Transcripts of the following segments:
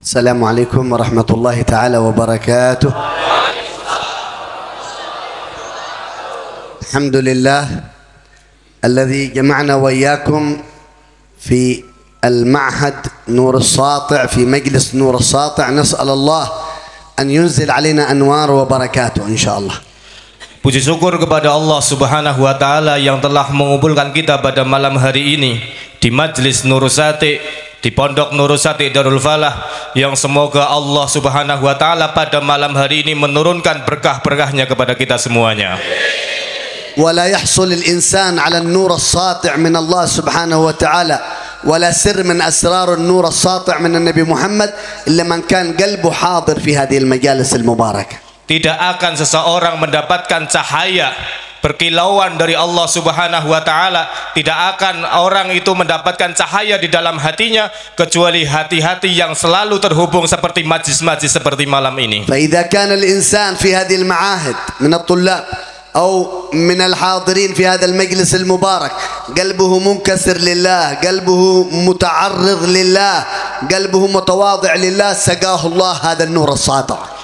السلام عليكم ورحمة الله تعالى وبركاته. الحمد لله الذي جمعنا وإياكم في المعهد نور الساطع، في مجلس نور الساطع. نسأل الله أن ينزل علينا أنوار وبركاته إن شاء الله. Puji syukur kepada Allah Subhanahu wa Ta'ala yang telah mengumpulkan kita pada malam hari ini di Majlis Nurusati, di Pondok Nurusati Darul Falah, yang semoga Allah Subhanahu wa Ta'ala pada malam hari ini menurunkan berkah-berkahnya kepada kita semuanya. ولا يحصل الإنسان على النور الساطع من الله سبحانه وتعالى ولا سر من أسرار النور الساطع من النبي محمد إلا من كان قلبه حاضر في هذه المجالس المباركة. Tidak akan seseorang mendapatkan cahaya berkilauan dari Allah Subhanahu wa Ta'ala, tidak akan orang itu mendapatkan cahaya di dalam hatinya kecuali hati-hati yang selalu terhubung seperti majlis-majlis seperti malam ini. فإذا كان الإنسان في هذه المعاهد من الطلاب أو من الحاضرين في هذا المجلس المبارك قلبه منكسر لله، قلبه متعرض لله، قلبه متواضع لله، سقاه الله هذا النور الساطع.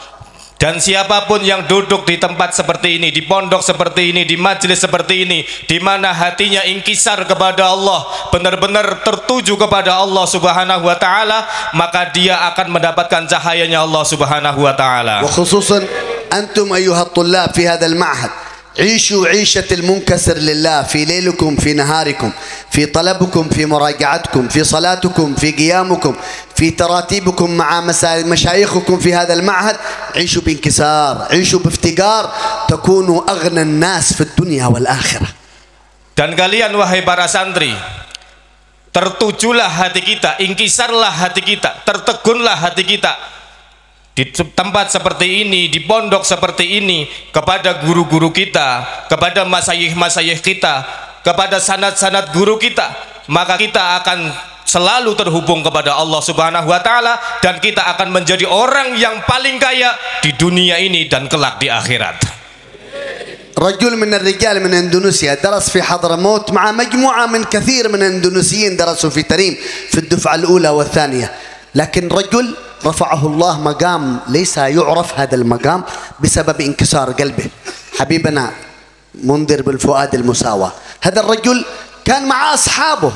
Dan siapapun yang duduk di tempat seperti ini, di pondok seperti ini, di majelis seperti ini, di mana hatinya ingkisar kepada Allah, benar-benar tertuju kepada Allah Subhanahu wa Ta'ala, maka dia akan mendapatkan cahayanya Allah Subhanahu wa Ta'ala. وخصوصا أنتم أيها الطلاب في هذا المعهد، عيشوا عيشة المنكسر لله في ليلكم في نهاركم، في طلبكم في مراجعتكم في صلاتكم في قيامكم في تراتيبكم مع مشايخكم في هذا المعهد. عيشوا بانكسار، عيشوا بافتقار، تكونوا أغنى الناس في الدنيا والآخرة. Dan kalian wahai para santri, tertujulah hati kita, ingkisarlah hati kita, tertegunlah hati kita di tempat seperti ini, di pondok seperti ini, kepada guru-guru kita, kepada masyayikh-masyayikh kita, kepada sanad-sanad guru kita, maka kita akan selalu terhubung kepada Allah Subhanahu wa Ta'ala, dan kita akan menjadi orang yang paling kaya di dunia ini dan kelak di akhirat. رجل من الرجال من اندونيسيا درس في حضرموت مع مجموعة من كثير من الاندونيسيين درسوا في تريم في الدفعة الأولى والثانية، لكن رجل رفعه الله مقام ليس يعرف هذا المقام بسبب انكسار قلبه. حبيبنا منذر بالفؤاد المساواة، هذا الرجل كان مع أصحابه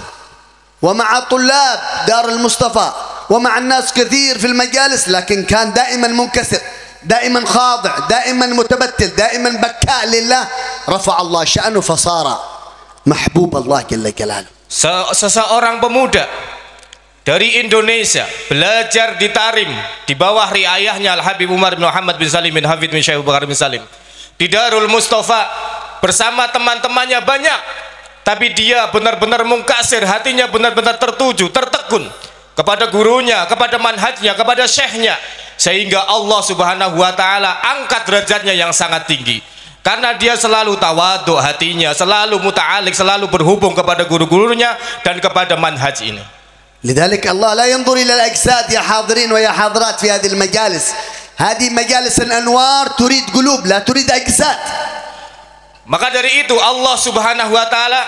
ومع طلاب دار المصطفى ومع الناس كثير في المجالس، لكن كان دائما منكسر، دائما خاضع، دائما متبتل، دائما بكاء لله. رفع الله شأنه فصار محبوب الله جل جلاله. Seseorang pemuda dari Indonesia belajar di Tarim di bawah riayahnya Al-Habib Umar bin Muhammad bin Salim bin Hafidh bin Syekh Abu Bakar bin Salim, di Darul Mustafa bersama teman-temannya banyak, tapi dia benar-benar mungkasir, hatinya benar-benar tertuju, tertegun kepada gurunya, kepada manhajnya, kepada syekhnya, sehingga Allah Subhanahu wa Ta'ala angkat derajatnya yang sangat tinggi karena dia selalu tawadhu hatinya, selalu muta'alik, selalu berhubung kepada guru-gurunya dan kepada manhaj ini. لذلك الله لا ينظر إلى الأجساد يا حاضرين ويا حاضرات في هذه المجالس. هذه مجالس الأنوار تريد قلوب لا تريد أجساد. Maka dari itu Allah Subhanahu wa Ta'ala,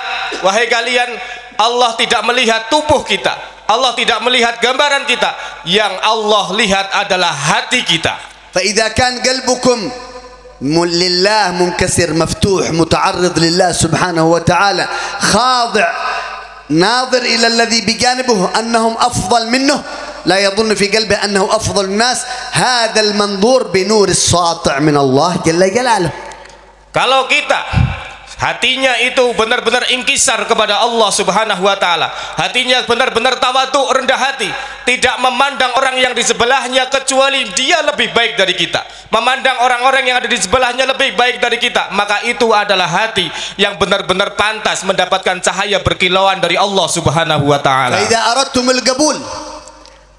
wahai kalian, Allah tidak melihat tubuh kita, Allah tidak melihat gambaran kita, yang Allah lihat adalah hati kita. فإذا كان قلبكم لله منكسر مفتوح متعرض لله سبحانه وتعالى خاضع ناظر إلى الذي بجانبه أنهم أفضل منه، لا يظن في قلبه أنه أفضل الناس، هذا المنظور بنور الساطع من الله جل جلاله. Kalau kita hatinya itu benar-benar ingkisar kepada Allah Subhanahu wa Ta'ala, hatinya benar-benar tawadhu, rendah hati, tidak memandang orang yang di sebelahnya kecuali dia lebih baik dari kita, memandang orang-orang yang ada di sebelahnya lebih baik dari kita, maka itu adalah hati yang benar-benar pantas mendapatkan cahaya berkilauan dari Allah Subhanahu wa Ta'ala. فإذا أردتم القبول،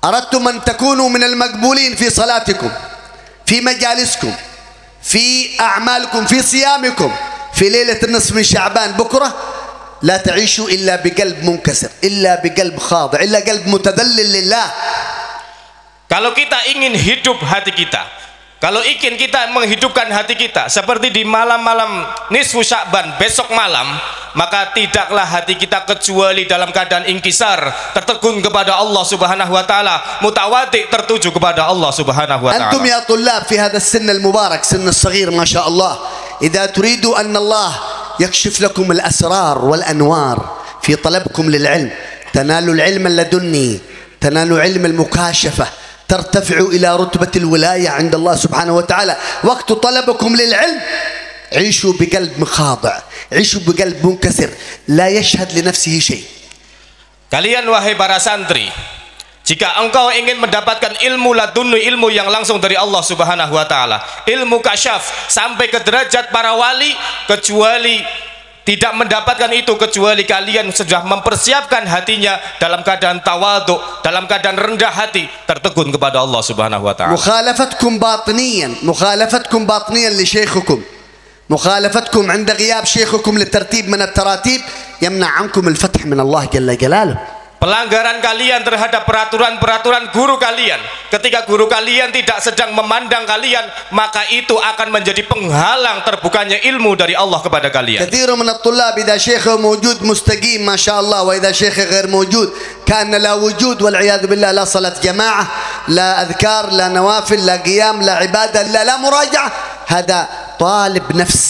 أردتم أن تكونوا من المقبولين في صلاتكم، في مجالسكم، في أعمالكم، في صيامكم، في ليلة النصف من شعبان بكرة، لا تعيشوا إلا بقلب منكسر، إلا بقلب خاضع، إلا قلب متذلل لله. Kalau kita ingin hidup hati kita Kalau ingin kita menghidupkan hati kita seperti di malam-malam nisfu Sya'ban besok malam, maka tidaklah hati kita kecuali dalam keadaan ingkisar, tertegun kepada Allah Subhanahu wa taala, mutawadhi tertuju kepada Allah Subhanahu wa taala. أنتم يا طلاب في هذا السن المبارك سن الصغير ما شاء الله إذا تريدوا أن الله يكشف لكم الأسرار والأنوار في طلبكم للعلم تنالوا العلم اللدني تنالوا علم المكاشفة ترتفعوا إلى رتبة الولاية عند الله سبحانه وتعالى وقت طلبكم للعلم عيشوا بقلب مخاضع عيشوا بقلب منكسر لا يشهد لنفسه شيء. Kalian wahai para santri, jika engkau ingin mendapatkan ilmu ladunni, ilmu yang langsung dari Allah Subhanahu wa taala, ilmu kasyaf sampai ke derajat para wali, kecuali tidak mendapatkan itu kecuali kalian sudah mempersiapkan hatinya dalam keadaan tawadhu, dalam keadaan rendah hati, tertegun kepada Allah Subhanahu wa taala. مخالفتكم باطنيا لشيخكم مخالفتكم عند غياب شيخكم للترتيب من التراتيب يمنع عنكم الفتح من الله جل جلاله. Pelanggaran kalian terhadap peraturan-peraturan guru kalian, ketika guru kalian tidak sedang memandang kalian, maka itu akan menjadi penghalang terbukanya ilmu dari Allah kepada kalian. كثير من الطلاب إذا شيخه موجود مستقيم ما شاء الله وإذا شيخه غير موجود كأن لا وجود والعياذ بالله لا صلاة جماعة لا أذكار لا نوافل لا قيام لا عبادة لا مراجعة هذا طالب نفس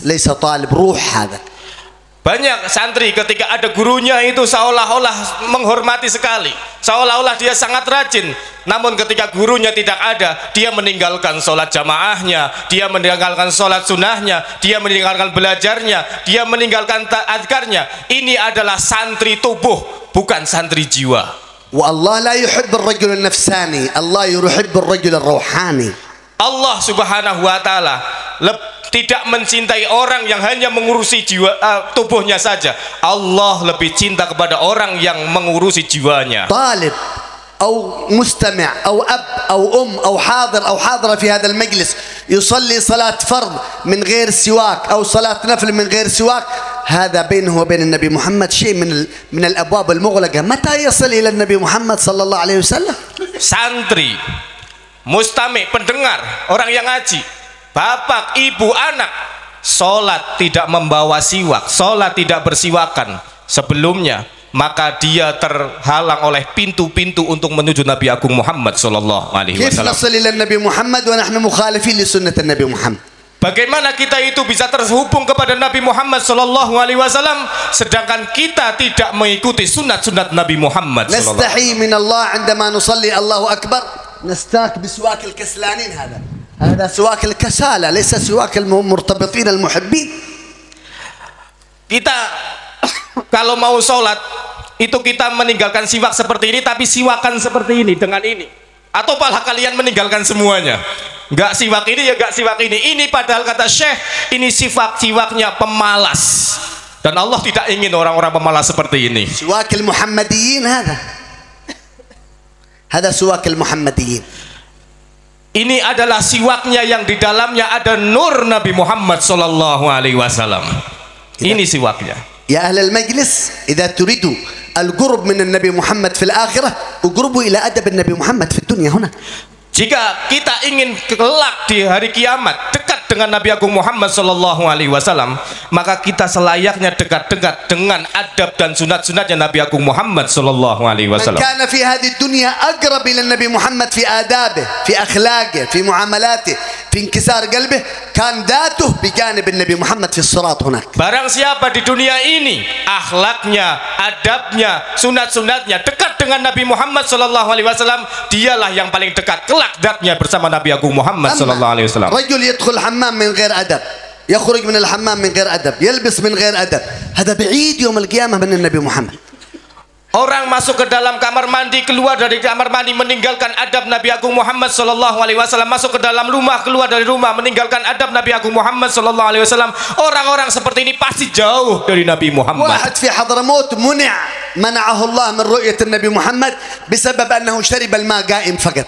ليس طالب روح هذا. Banyak santri ketika ada gurunya itu seolah-olah menghormati sekali, seolah-olah dia sangat rajin, namun ketika gurunya tidak ada, dia meninggalkan sholat jamaahnya, dia meninggalkan sholat sunnahnya, dia meninggalkan belajarnya, dia meninggalkan adkarnya. Ini adalah santri tubuh, bukan santri jiwa. والله لا يحب الرجل النفساني الله يحب الرجل الروحاني. Allah Subhanahu wa taala tidak mencintai orang yang hanya mengurusi jiwa tubuhnya saja. Allah lebih cinta kepada orang yang mengurusi jiwanya. طالب أو مستمع أو أب أو أم أو حاضر أو حاضرة في هذا المجلس يصلي صلاة فرض من غير سواك أو صلاة نفل من غير سواك هذا بينه وبين النبي محمد شيء من الأبواب المغلقة. متى يصل إلى النبي محمد صلى الله عليه وسلم؟ Santri, mustami, pendengar, orang yang ngaji, bapak, ibu, anak, sholat tidak membawa siwak, sholat tidak bersiwakan sebelumnya, maka dia terhalang oleh pintu-pintu untuk menuju Nabi Agung Muhammad sallallahu alaihi wasallam. Bagaimana kita itu bisa terhubung kepada Nabi Muhammad sallallahu alaihi wasallam sedangkan kita tidak mengikuti sunat-sunat Nabi Muhammad sallallahu alaihi wasallam. Nastahi min Allah عندما نصلي Allahu akbar نستاك بسواك الكسلانين هذا سواك الكسالى ليس سواك المرتبطين المحبين. Kita kalau mau sholat itu kita meninggalkan siwak seperti ini, tapi siwakan seperti ini dengan ini, atau malah kalian meninggalkan semuanya, nggak siwak ini ya nggak siwak ini padahal kata Syekh ini siwaknya pemalas, dan Allah tidak ingin orang-orang pemalas seperti ini. Siwak al-Muhammadiyin هذا سواك المحمديين. Ini adalah siwaknya yang di dalamnya ada nur Nabi Muhammad sallallahu alaihi wasallam. Ini siwaknya. Ya ahli al-majlis, idza turidu al-qurb min an-nabi Muhammad fil akhirah, uqrubu ila adab an-nabi Muhammad fid dunya huna. Jika kita ingin kelak di hari kiamat dekat dengan Nabi Agung Muhammad sallallahu alaihi wasallam, maka kita selayaknya dekat-dekat dengan adab dan sunat-sunatnya Nabi Agung Muhammad sallallahu alaihi wasallam. Man kana fi hadhihi dunya aqrab ila Nabi Muhammad fi adabihi, fi akhlaqihi, fi muamalatihi, fi inkisar qalbihi, kan datuh bi janib Nabi Muhammad fi sirat hunak. Barang siapa di dunia ini akhlaknya, adabnya, sunat-sunatnya dekat dengan Nabi Muhammad sallallahu alaihi wasallam, dialah yang paling dekat kelak datnya bersama Nabi Agung Muhammad sallallahu alaihi wasallam. Rajul yadkhul hammam min ghair adab, yakhruj min al-hammam min ghair adab, yalbis min ghair adab. Hada ba'id yawm al-qiyamah min Nabi Muhammad. Orang masuk ke dalam kamar mandi, keluar dari kamar mandi meninggalkan adab Nabi Agung Muhammad sallallahu alaihi wasallam, masuk ke dalam rumah, keluar dari rumah meninggalkan adab Nabi Agung Muhammad sallallahu alaihi wasallam. Orang-orang seperti ini pasti jauh dari Nabi Muhammad. Wahad fi Hadramaut منعه الله من رؤية النبي محمد بسبب أنه شرب الماء قائم فقط.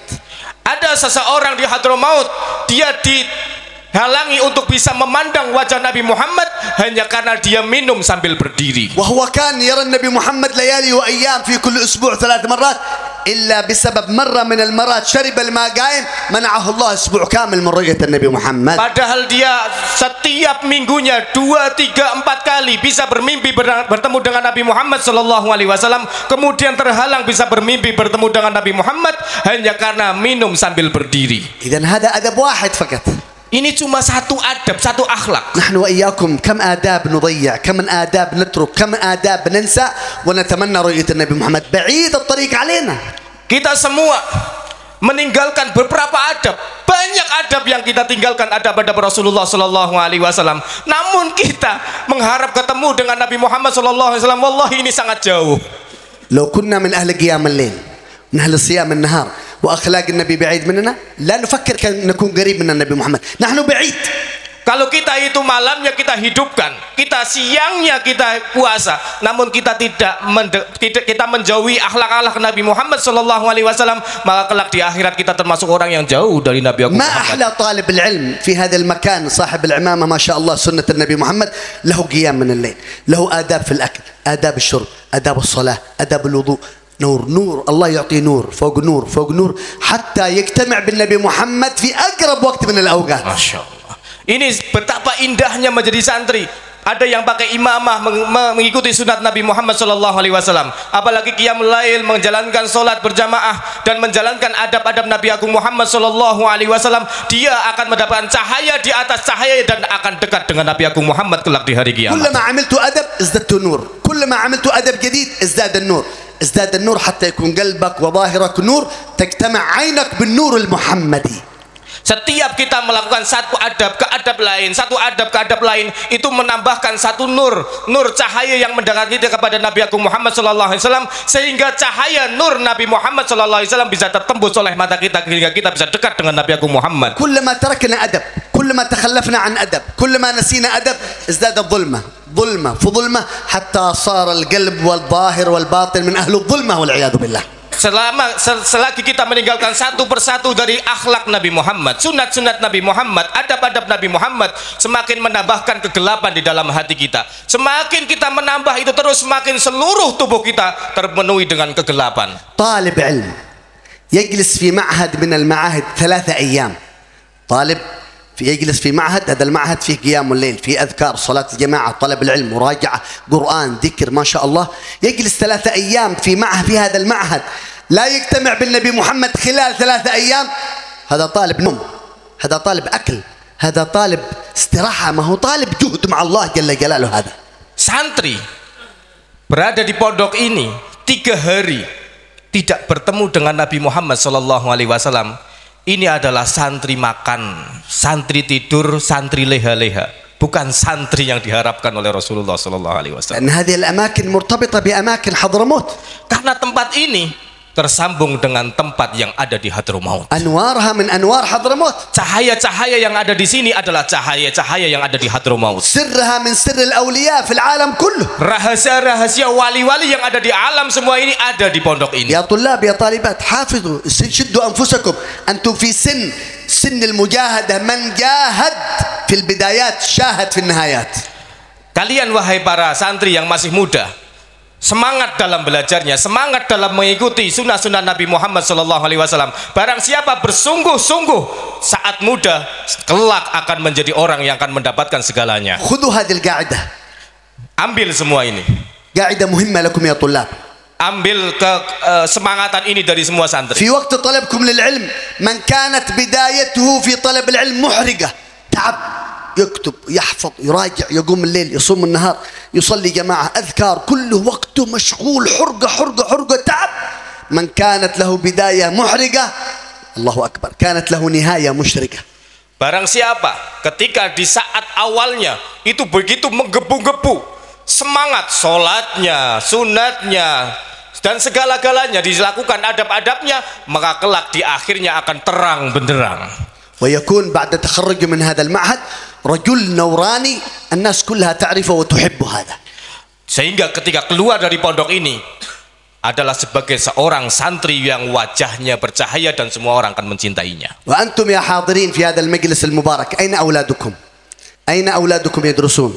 Ada seseorang di Hadramaut, dia dihalangi untuk bisa memandang wajah Nabi Muhammad hanya karena dia minum sambil berdiri. وهو كان يرى النبي محمد ليالي وأيام في كل أسبوع 3 مرات إلا بسبب مرة من المرات شرب الماء قائم منعه الله أسبوع كامل من رؤية النبي محمد. Padahal dia setiap minggunya 2, 3, 4 kali bisa bermimpi bertemu dengan Nabi Muhammad sallallahu alaihi wasallam, kemudian terhalang bisa bermimpi bertemu dengan Nabi Muhammad hanya karena minum sambil berdiri. إذن هذا أدب واحد فقط. Ini cuma satu adab, satu akhlak. نحن وإياكم كم آداب نضيع، كم من آداب نترك، كم من آداب ننسى ونتمنى رؤية النبي محمد. بعيد الطريق علينا. Kita semua meninggalkan beberapa adab. Banyak adab yang kita tinggalkan, adab-adab Rasulullah sallallahu alaihi wasallam. Namun kita mengharap ketemu dengan Nabi Muhammad sallallahu alaihi wasallam, wallahi ini sangat jauh. لو كنا من أهل قيام الليل، من أهل صيام النهار، وأخلاق النبي بعيد مننا، لا نفكر كأن نكون قريب من النبي محمد. نحن بعيد. Kalau kita itu malamnya kita hidupkan, kita siangnya kita puasa, namun kita kita menjauhi akhlak-akhlak Nabi Muhammad sallallahu alaihi wasallam, maka kelak di akhirat kita termasuk orang yang jauh dari Nabi Muhammad. ما أحلى طالب العلم في هذا المكان صاحب العمامة ما شاء الله سنة النبي محمد، له قيام من الليل، له آداب في الأكل، آداب الشرب، آداب الصلاة، آداب الوضوء. نور الله يعطي نور فوق نور فوق نور حتى يجتمع بالنبي محمد في أقرب وقت من الأوقات. Masya Allah. Ini betapa indahnya menjadi santri. Ada yang pakai imamah mengikuti sunat Nabi Muhammad sallallahu alaihi wasallam, apalagi qiyamul lail, menjalankan salat berjamaah dan menjalankan adab-adab Nabi Agung Muhammad sallallahu alaihi wasallam, dia akan mendapatkan cahaya di atas cahaya dan akan dekat dengan Nabi Agung Muhammad kelak di hari kiamat. كلما عملت أدب ازددت نور، كلما عملت أدب جديد ازداد النور، ازداد النور حتى يكون قلبك وظاهرك نور، تجتمع عينك بالنور المحمدي. Setiap kita melakukan satu adab ke adab lain, satu adab ke adab lain, itu menambahkan satu nur cahaya yang mendekati kita kepada Nabi Agung Muhammad sallallahu alaihi wasallam, sehingga cahaya nur Nabi Muhammad sallallahu alaihi wasallam bisa tertembus oleh mata kita sehingga kita bisa dekat dengan Nabi Agung Muhammad. كلما تركنا أدب، كلما تخلفنا عن أدب، كلما نسينا أدب ازداد الظلمة، ظلمة في ظلمة حتى صار القلب والظاهر والباطن من أهل الظلمة والعياذ بالله. Selagi kita meninggalkan satu persatu dari akhlak Nabi Muhammad, sunat-sunat Nabi Muhammad, adab-adab Nabi Muhammad, semakin menambahkan kegelapan di dalam hati kita. Semakin kita menambah itu terus, semakin seluruh tubuh kita terpenuhi dengan kegelapan. طالب علم يجلس في معهد من المعاهد 3 أيام، طالب يجلس في معهد، هذا المعهد فيه قيام الليل، فيه أذكار، صلاة الجماعة، طلب العلم، مراجعة قرآن، ذكر، ما شاء الله، يجلس 3 أيام في هذا المعهد، لا يجتمع بالنبي محمد خلال 3 أيام. هذا طالب نوم، هذا طالب أكل، هذا طالب استراحة، ما هو طالب جهد مع الله جل جلاله. هذا santri berada di pondok ini 3 hari tidak bertemu dengan Nabi Muhammad sallallahu alaihi wasallam. Ini adalah santri makan, santri tidur, santri leha-leha, bukan santri yang diharapkan oleh Rasulullah sallallahu alaihi wasallam. لأن هذه الأماكن مرتبطة بأماكن حضرموت. Karena tempat ini tersambung dengan tempat yang ada di Hadramaut. أنوارها من أنوار حضرموت. Cahaya-cahaya yang ada di sini adalah cahaya-cahaya yang ada di Hadramaut. سرها من سر الأولياء في العالم كله. Rahasia-rahasia wali-wali yang ada di alam semua ini ada di pondok ini. يا طلاب يا طالبات حافظوا، شدوا أنفسكم، أنتم في سن المجاهدة، من جاهد في البدايات شاهد في النهايات. Kalian wahai para santri yang masih muda, semangat dalam belajarnya, semangat dalam mengikuti sunnah-sunnah Nabi Muhammad SAW. Barang siapa bersungguh-sungguh saat muda, kelak akan menjadi orang yang akan mendapatkan segalanya. خذوا هذه القاعدة. Ambil semua ini. قاعدة مهمة لكم يا طلاب. Ambil semangatan ini dari semua santri. في وقت طلبكم للعلم من كانت بدايته في طلب العلم محرقة، تعب، يكتب، يحفظ، يراجع، يقوم الليل، يصوم النهار، يصلي جماعة، أذكار، كله وقته مشغول، حرقة تعب. من كانت له بداية محرقة، الله أكبر، كانت له نهاية مشرقة. Barang siapa ketika di saat awalnya itu begitu menggebu-gebu, semangat solatnya, sunatnya, dan segala-galanya dilakukan adab-adabnya, maka kelak di akhirnya akan terang benderang. ويكون بعد تخرج من هذا المعهد رجل نوراني الناس كلها تعرفه وتحب هذا. Sehingga ketika keluar dari pondok ini adalah sebagai seorang santri yang wajahnya bercahaya dan semua orang akan mencintainya. وأنتم يا حاضرين في هذا المجلس المبارك، أين أولادكم؟ أين أولادكم يدرسون؟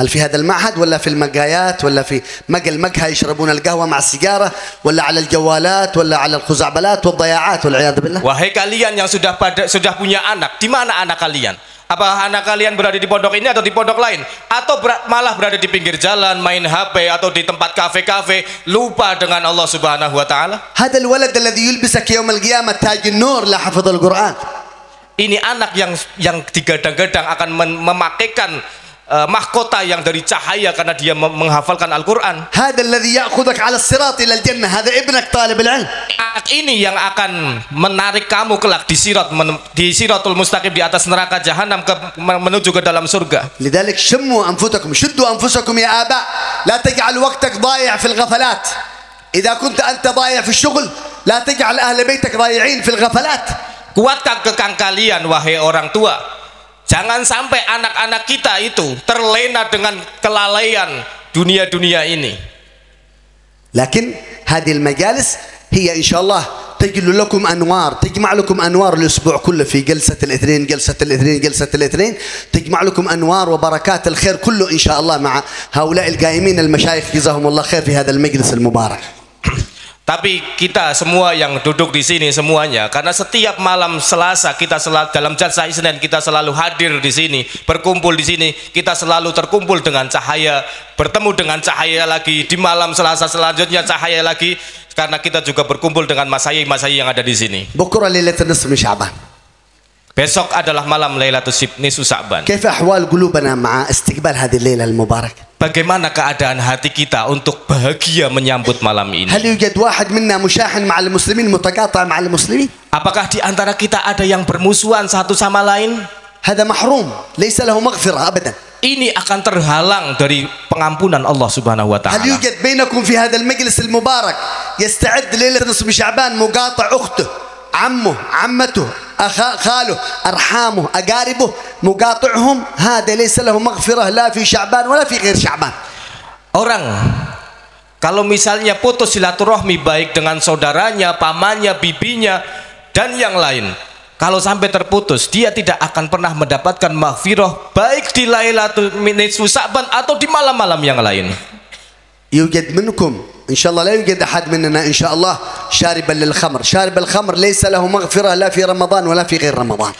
هل في هذا المعهد ولا في المقايات ولا في مقهى يشربون القهوة مع السيجارة ولا على الجوالات ولا على الخزعبلات والضياعات والعياذ بالله. Wahai kalian yang sudah punya anak, di mana anak kalian? Apa anak kalian berada di pondok ini atau di pondok lain? Atau malah berada di pinggir jalan, main HP atau di tempat kafe-kafe, lupa dengan Allah Subhanahu wa taala? هذا الولد الذي يلبسك يوم القيامة تاج النور لا حفظ القرآن. Ini anak yang digadang-gadang akan memakaikan mahkota yang dari cahaya karena dia menghafalkan Al-Quran. هذا الذي يأخذك على الصراط إلى الجنة هذا ابنك طالب العلم. Anak ini yang akan menarik kamu kelak di Siratul Mustaqim, di atas neraka jahanam menuju ke dalam surga. لذلك شموا أنفسكم شدوا أنفسكم يا آباء لا تجعل وقتك ضايع في الغفلات. إذا كنت أنت ضايع في الشغل لا تجعل أهل بيتك ضايعين في الغفلات. Kuatkan kekang kalian wahai orang tua. Jangan sampai anak-anak kita itu terlena dengan kelalaian dunia-dunia ini. لكن هذه المجالس هي إن شاء الله تجل لكم أنوار، تجمع لكم أنوار الأسبوع كله في جلسة الاثنين تجمع لكم أنوار وبركات الخير كله إن شاء الله مع هؤلاء القائمين المشايخ جزاهم الله خير في هذا المجلس المبارك. Tapi kita semua yang duduk di sini semuanya, karena setiap malam Selasa kita dalam jalsa Isnin kita selalu hadir di sini, berkumpul di sini, kita selalu terkumpul dengan cahaya, bertemu dengan cahaya lagi di malam Selasa selanjutnya cahaya lagi, karena kita juga berkumpul dengan masai-masai yang ada di sini. بكرة ليلة النصف من شعبان. Besok adalah malam Lailatul Nisfu Sa'ban. كيف أحوال قلوبنا مع استقبال هذه الليلة المباركة؟ Bagaimana keadaan hati kita untuk bahagia menyambut malam ini? هل يوجد واحد منا مشاحن مع المسلمين متقاطع مع المسلمين؟ Apakah di antara kita ada yang bermusuhan satu sama lain? هذا محروم ليس له مغفرة أبدا. Ini akan terhalang dari pengampunan Allah Subhanahu wa هل taala. يوجد بينكم في هذا المجلس المبارك يستعد ليلة نصف شعبان مقاطع أخته عمه عمته خاله أرحامه أقاربه مقاطعهم؟ هذا ليس له مغفرة لا في شعبان ولا في غير شعبان. Orang kalau misalnya putus silaturahmi baik dengan saudaranya, pamannya, bibinya dan yang lain, kalau sampai terputus dia tidak akan pernah mendapatkan maghfirah baik di Lailatul Nisfu Sa'ban atau di malam-malam yang lain. يوجد منكم إن شاء الله لا يوجد أحد مننا إن شاء الله شاربا للخمر، شارب الخمر ليس له مغفرة لا في رمضان ولا في غير رمضان.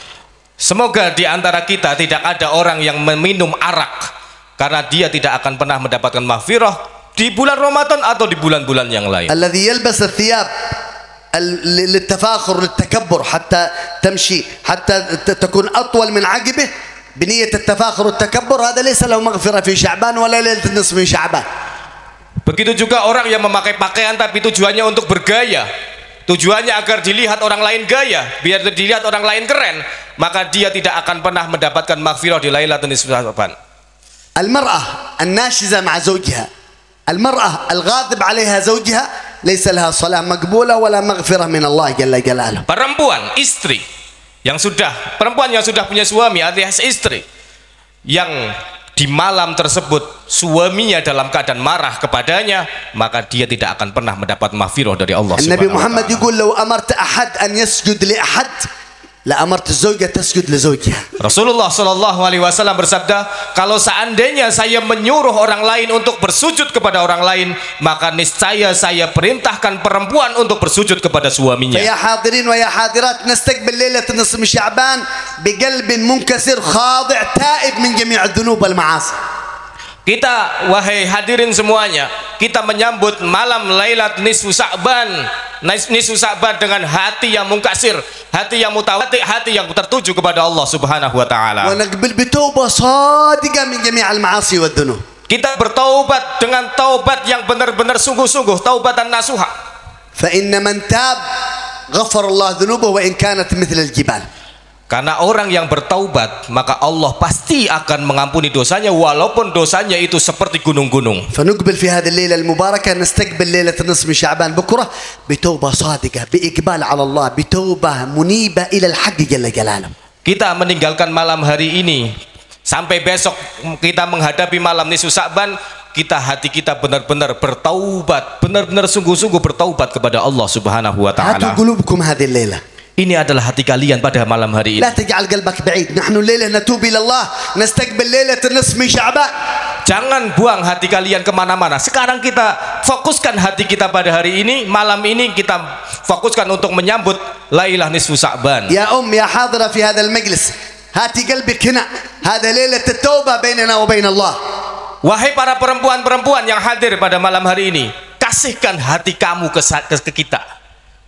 Semoga di antara kita tidak ada orang yang meminum arak, karena dia tidak akan pernah mendapatkan maghfirah di bulan Ramadan atau di bulan-bulan yang lain. الذي يلبس الثياب للتفاخر للتكبر حتى تمشي حتى تكون أطول من عقبه بنية التفاخر والتكبر هذا ليس له مغفرة في شعبان ولا ليلة النصف من شعبان. Begitu juga orang yang memakai pakaian tapi tujuannya untuk bergaya, tujuannya agar dilihat orang lain gaya, biar dilihat orang lain keren, maka dia tidak akan pernah mendapatkan maghfirah di Lailatul Nisfu Sa'ban. المرأة الناشزة مع زوجها، المرأة الغاضب عليها زوجها ليس لها صلاة مقبولة ولا مغفرة من الله جل جلاله. Perempuan yang sudah punya suami alias istri yang di malam tersebut suaminya dalam keadaan marah kepadanya, maka dia tidak akan pernah mendapat maghfirah dari Allah Subhanahu wa taala. Nabi Muhammad يقول لو أمرت أحد أن يسجد لأحد لأمرت الزوجة تسجد لزوجها. Rasulullah Shallallahu Alaihi Wasallam bersabda, kalau seandainya saya menyuruh orang lain untuk bersujud kepada orang lain, maka niscaya saya perintahkan perempuan untuk bersujud kepada suaminya. فيا حاضرين ويا حاضرات نستقبل ليلة النصف من شعبان بقلب منكسر خاضع تائب من جميع الذنوب والمعاصي. Kita wahai hadirin semuanya, kita menyambut malam Lailatul Nisfu Sa'ban dengan hati yang mungkasir, hati yang mutawaddi, hati yang tertuju kepada Allah Subhanahu wa taala. ونقبل بتوبة صادقة من جميع المعاصي والذنوب. Kita bertaubat dengan taubat yang benar-benar sungguh-sungguh, taubatan nasuha. فإن من تاب غفر الله ذنوبه وإن كانت مثل الجبال. Karena orang yang bertaubat, maka Allah pasti akan mengampuni dosanya walaupun dosanya itu seperti gunung-gunung. فنقبل في هذه الليلة المباركة نستقبل ليلة النصف من شعبان بكرة بتوبة صادقة بإقبال على الله بتوبة منيبة إلى الحق جل جلاله. Kita meninggalkan malam hari ini sampai besok kita menghadapi malam Nisfu Sa'ban, hati kita benar-benar bertaubat, benar-benar sungguh-sungguh bertaubat kepada Allah Subhanahu wa taala. هاتوا قلوبكم هذه الليلة. Ini adalah hati kalian pada malam hari ini. لا تجعل قلبك بعيد. نحن الليلة نتوب إلى الله نستقبل ليلة النصف من شعبان. Jangan buang hati kalian kemana-mana. Sekarang kita fokuskan hati kita pada hari ini. Malam ini kita fokuskan untuk menyambut Lailah Nisfu Sya'ban. يا يا حاضرة في هذا المجلس هاتي قلبك هنا هذا ليلة التوبة بيننا وبين الله. Wahai para perempuan-perempuan yang hadir pada malam hari ini, kasihkan hati kamu ke kita.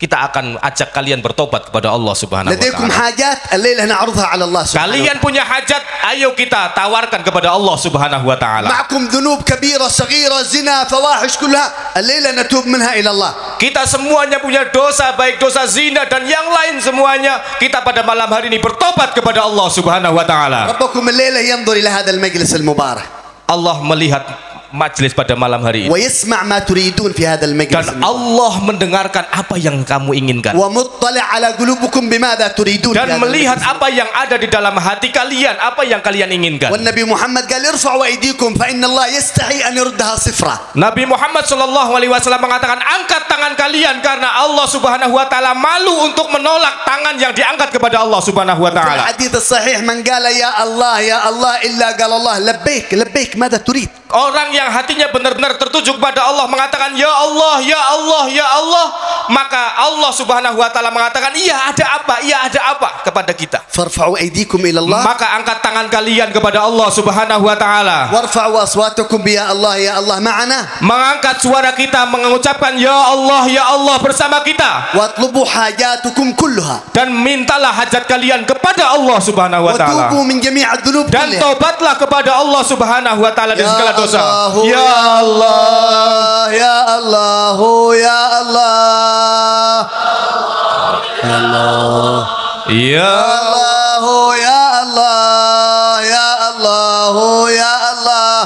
Kita akan ajak kalian bertobat kepada Allah Subhanahu wa لديكم taala. حاجات الليلة نعرضها على الله سبحانه Kalian punya hajat, ayo kita tawarkan kepada Allah Subhanahu wa taala. معكم ذنوب كبيرة صغيرة زنا فواحش كلها الليلة نتوب منها إلى الله. Kita semuanya punya dosa, baik dosa zina dan yang lain semuanya. Kita pada malam hari ini bertobat kepada Allah Subhanahu wa taala. ربكم الليلة ينظر إلى هذا المجلس المبارك. Allah melihat majlis pada malam hari ini. ويسمع ما تريدون في هذا المجلس. Dan Allah mendengarkan apa yang kamu inginkan. ومطلع على قلوبكم بماذا تريدون. Dan melihat apa yang ada di dalam hati kalian, apa yang kalian inginkan. والنبي محمد قال ارفعوا أيديكم فإن الله يستحي أن يردها صفرا. Nabi Muhammad sallallahu alaihi wasallam mengatakan, angkat tangan kalian karena Allah Subhanahu wa taala malu untuk menolak tangan yang diangkat kepada Allah Subhanahu wa في taala. الحديث الصحيح من قال يا الله يا الله إلا قال الله لبيك لبيك ماذا تريد. Orang yang hatinya benar-benar tertuju kepada Allah mengatakan ya Allah, ya Allah, ya Allah, maka Allah Subhanahu wa taala mengatakan iya ada apa, iya ada apa kepada kita. فارفعوا أيديكم إلى الله. Maka angkat tangan kalian kepada Allah Subhanahu wa taala. وارفعوا أصواتكم بيا الله يا الله معنا. Mengangkat suara kita mengucapkan ya Allah bersama kita. واطلبوا حاجاتكم كلها. Dan mintalah hajat kalian kepada Allah Subhanahu wa taala. وتوبوا من جميع الذنوب Dan كلها. tobatlah kepada Allah Subhanahu wa taala dari segala dosa. Ya Allah ya Allah ya Allah ya Allah Ya Allah ya Allah ya Allah ya Allah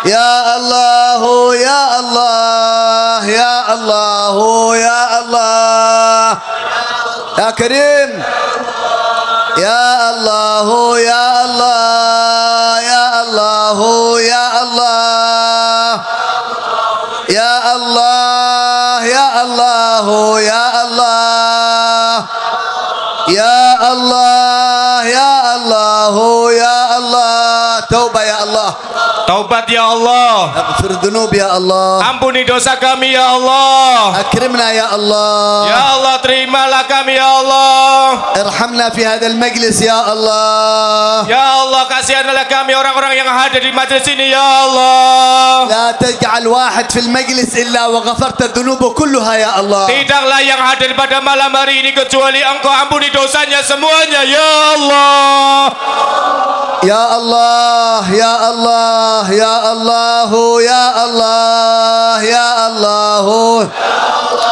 ya Allah ya Allah ya Allah ya Allah ya Karim ya Allah ya Allah ya Allah ya Allah ya Allah ya Allah ya Allah ya Allah ya Allah ya Allah taubat ya Allah taubat ya Allah. اغفر الذنوب يا الله Ampuni dosa kami ya Allah. أكرمنا يا الله Ya Allah, terimalah kami ya Allah. ارحمنا في هذا المجلس يا الله Ya Allah, kasihanlah kami orang-orang yang hadir di majlis ini ya Allah. لا تجعل واحد في المجلس إلا وغفرت ذنوبه كلها يا الله Tidaklah yang hadir pada malam hari ini kecuali Engkau ampuni dosanya semuanya ya Allah. يا الله يا الله يا الله يا الله يا الله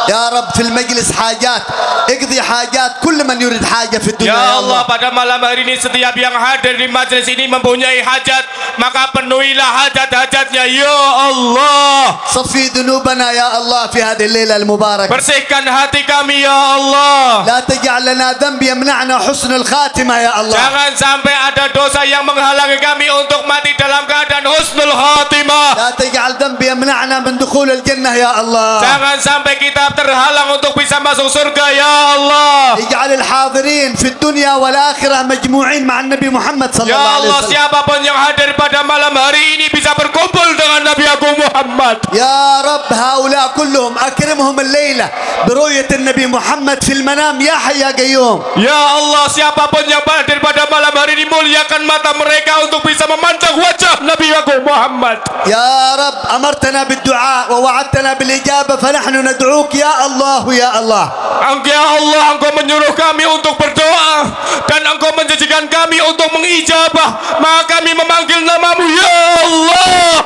يا رب في المجلس حاجات اقضي حاجات كل من يريد حاجة في الدنيا Ya Allah, pada malam hari ini setiap yang hadir di majlis ini mempunyai hajat, maka penuhilah hajat-hajatnya ya Allah. صفي ذنوبنا يا الله في هذه الليلة المباركة Bersihkan hati kami ya Allah. لا تجعل لنا ذنب يمنعنا حسن الخاتمة يا الله Jangan sampai ada dosa yang menghalangi kami untuk mati dalam keadaan husnul khatimah. لا تجعل ذنب يمنعنا من دخول الجنة يا الله Jangan sampai kita terhalang untuk bisa masuk surga ya Allah. اجعل الحاضرين في الدنيا والآخرة مجموعين مع النبي محمد صلى Ya الله عليه Allah, وسلم siapapun yang hadir pada malam hari ini bisa berkumpul dengan Nabi Agung Muhammad. يا رب هؤلاء كلهم أكرمهم الليلة برؤية النبي محمد في المنام يا حي يا قيوم Ya Allah, siapapun yang hadir pada malam hari ini muliakan mata mereka untuk bisa memandang wajah Nabi Agung Muhammad. يا رب أمرتنا بالدعاء ووعدتنا بالإجابة فنحن ندعوك يا الله يا الله Ya Allah, Engkau menyuruh kami untuk berdoa dan Engkau menjanjikan kami untuk mengijabah, maka kami memanggil namamu ya Allah.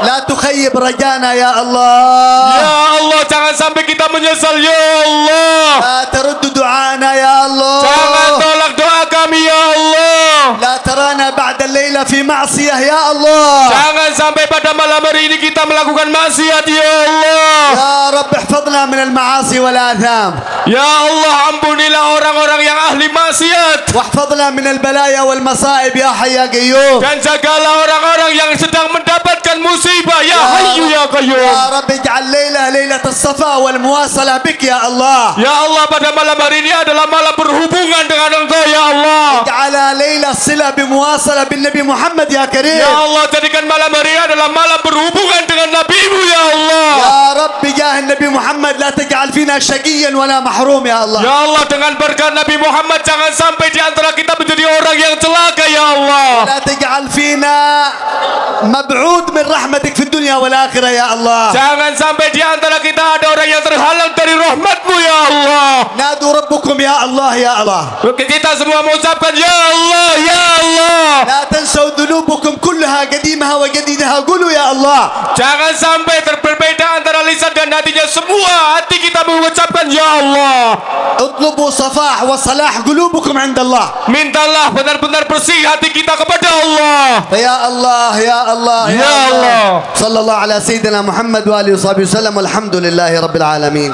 لا تخيب رجانا يا الله Ya Allah, jangan sampai kita menyesal ya Allah. لا ترد دعانا يا الله Jangan tolak doa kami ya Allah. لا ترانا بعد الليلة في معصية يا الله Jangan sampai pada malam hari ini kita melakukan maksiat ya Allah. يا رب احفظنا من المعاصي والآثام Ya Allah, ampunilah orang-orang yang ahli maksiat واحفظنا من البلايا والمصائب يا حي يا قيوم dan jagalah orang-orang yang sedang mendapatkan musibah ya Hayyu ya Qayyum. يا رب اجعل ليلة ليلة الصفا والمواصلة بك يا الله Ya Allah, pada malam hari ini adalah malam berhubungan dengan Engkau ya Allah. اجعلها ليلة الصلة بمواصلة بالنبي محمد يا كريم. Ya Allah, jadikan malam hari ini adalah malam berhubungan dengan Nabi-Mu ya Allah. يا رب بجاه النبي محمد لا تجعل فينا شقيا ولا محروم يا الله. Ya Allah, dengan berkat Nabi Muhammad jangan sampai di antara kita menjadi orang yang celaka ya Allah. لا تجعل فينا مبعود من رحمتك في الدنيا والآخرة يا الله. Jangan sampai di antara kita ada orang yang terhalang dari rahmat-Mu ya Allah. نادوا ربكم يا الله يا الله. Kita semua mengucapkan ya Allah, ya Allah. لا تنسوا ذنوبكم كلها قديمها وجديدها. قولوا يا الله. Jangan sampai berbeda antara lisan dan hatinya. Semua hati kita mengucapkan ya Allah. اطلبوا صفاح وصلاح قلوبكم عند الله. Mintalah benar-benar bersih hati kita kepada Allah. يا الله يا الله يا الله. صلى الله على سيدنا محمد وآله وصحبه وسلم والحمد لله رب العالمين.